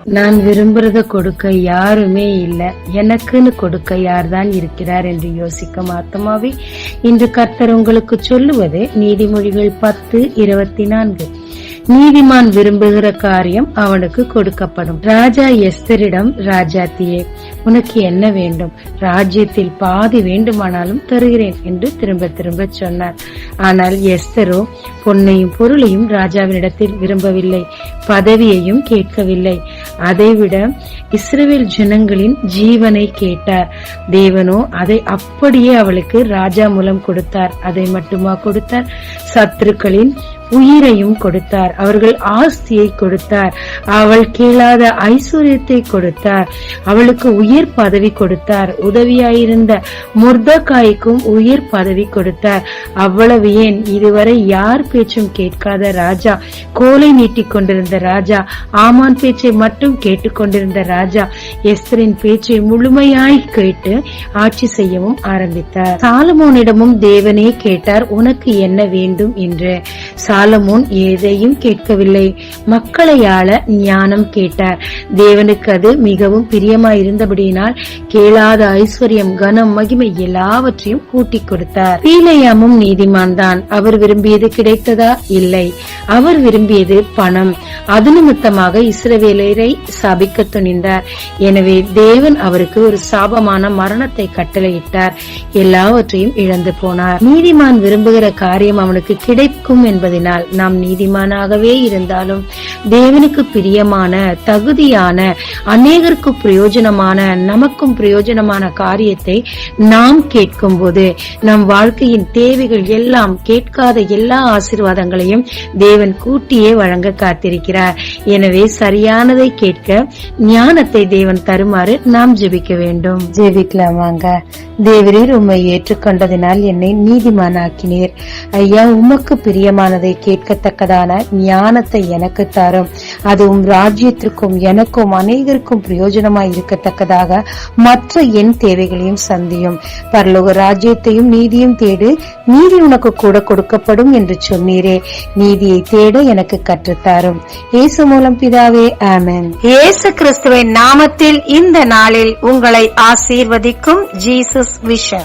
நான் விரும்புறத கொடுக்க யாருமே இல்ல, எனக்குன்னு கொடுக்க யார்தான் இருக்கிறார் என்று யோசிக்கும் ஆத்மாவே, இன்று கர்த்தர் உங்களுக்கு சொல்லுவது நீதிமொழிகள் 10:24. நீதிமான் விரும்புகிற காரியம் அவனுக்கு கொடுக்கப்படும். ராஜா எஸ்தரிடம், ராஜாத்தியே, உனக்கு என்ன வேண்டும்? ராஜ்யத்தில் பாதி வேண்டுமானாலும் தருகிறேன் என்று திரும்ப திரும்ப சொன்னார். ஆனால் எஸ்தரோ பொன்னையும் பொருளையும் ராஜாவினிடத்தில் விரும்பவில்லை, பதவியையும் கேட்கவில்லை. அதைவிட இஸ்ரவேல் ஜனங்களின் ஜீவனை கேட்டார். தேவனோ அதை அப்படியே அவளுக்கு ராஜா மூலம் கொடுத்தார். அதை மட்டுமா கொடுத்தார்? சத்துருக்களின் உயிரையும் கொடுத்தார். அவர்கள் ஆஸ்தியை கொடுத்தார். அவள் கேளாத ஐஸ்வர்யத்தை கொடுத்தார். அவளுக்கு உயர் பதவி கொடுத்தார். உதவியாயிருந்த முர்தகாய்க்கும் உயர் பதவி கொடுத்தார். அவ்வளவு ஏன், இதுவரை யார் பேச்சும் கேட்காத ராஜா, கோலை நீட்டிக் கொண்டிருந்த ராஜா, ஆமான் பேச்சை மட்டும் கேட்டுக்கொண்டிருந்த ராஜா எஸ்தரின் பேச்சை முழுமையாய் கேட்டு ஆட்சி செய்யவும் ஆரம்பித்தார். சாலமோனிடமும் தேவனே கேட்டார், உனக்கு என்ன வேண்டும் என்று. சாலமோன் எதையும் கேட்கவில்லை, மக்களை ஆள ஞானம் கேட்டார். தேவனுக்கு அது மிகவும் பிரியமாயிருந்தபடியினால் கேளாத ஐஸ்வர்யம், கனம், மகிமை எல்லாவற்றையும் கூட்டிக் கொடுத்தார். பீலேயாமும் நீதிமான் தான். அவர் விரும்பியது கிடைத்ததா? இல்லை. அவர் விரும்பியது பணம். அது நிமித்தமாக இஸ்ரவேலரை சபிக்க துணிந்தார். எனவே தேவன் அவருக்கு ஒரு சாபமான மரணத்தை கட்டளையிட்டார். எல்லாவற்றையும் இழந்து போனார். நீதிமான் விரும்புகிற காரியம் அவனுக்கு கிடைக்கும் என்பதினால் நாம் நீதிமானாகவே இருந்தாலும் தேவனுக்கு பிரியமான, தகுதியான, அநேகருக்கு பிரயோஜனமான, நமக்கும் பிரயோஜனமான காரியத்தை நாம் கேட்கும் போது நம் வாழ்க்கையின் தேவைகள் எல்லாம், கேட்காத எல்லா ஆசீர்வாதங்களையும் தேவன் கூட்டியே வழங்க காத்திருக்கிறார். எனவே சரியானதை கேட்க ஞானத்தை தேவன் தருமாறு நாம் ஜெபிக்க வேண்டும். ஜெபிக்கலாம் வாங்க. தேவரீர், உம்மை ஏற்றுக்கொண்டதினால் என்னை நீதிமானாக்கினீர். ஐயா, உமக்கு பிரியமானதை கேட்கத்தக்கதான ஞானத்தை எனக்கு தாரும். அதுவும் ராஜ்யத்திற்கும் எனக்கும் அநேகருக்கும் பிரயோஜனமாய் இருக்கத்தக்கதாக மற்ற என் தேவைகளையும் சந்தியும். பரலோக ராஜ்யத்தையும் நீதியும் தேடு, நீதி உனக்கு கூட கொடுக்கப்படும் என்று சொன்னீரே. நீதியை தேட எனக்கு கற்றுத்தாரும். இயேசு மூலம் பிதாவே, ஆமென். இயேசு கிறிஸ்துவின் நாமத்தில் இந்த நாளில் உங்களை ஆசீர்வதிக்கும் ஜீசஸ் விஷன்.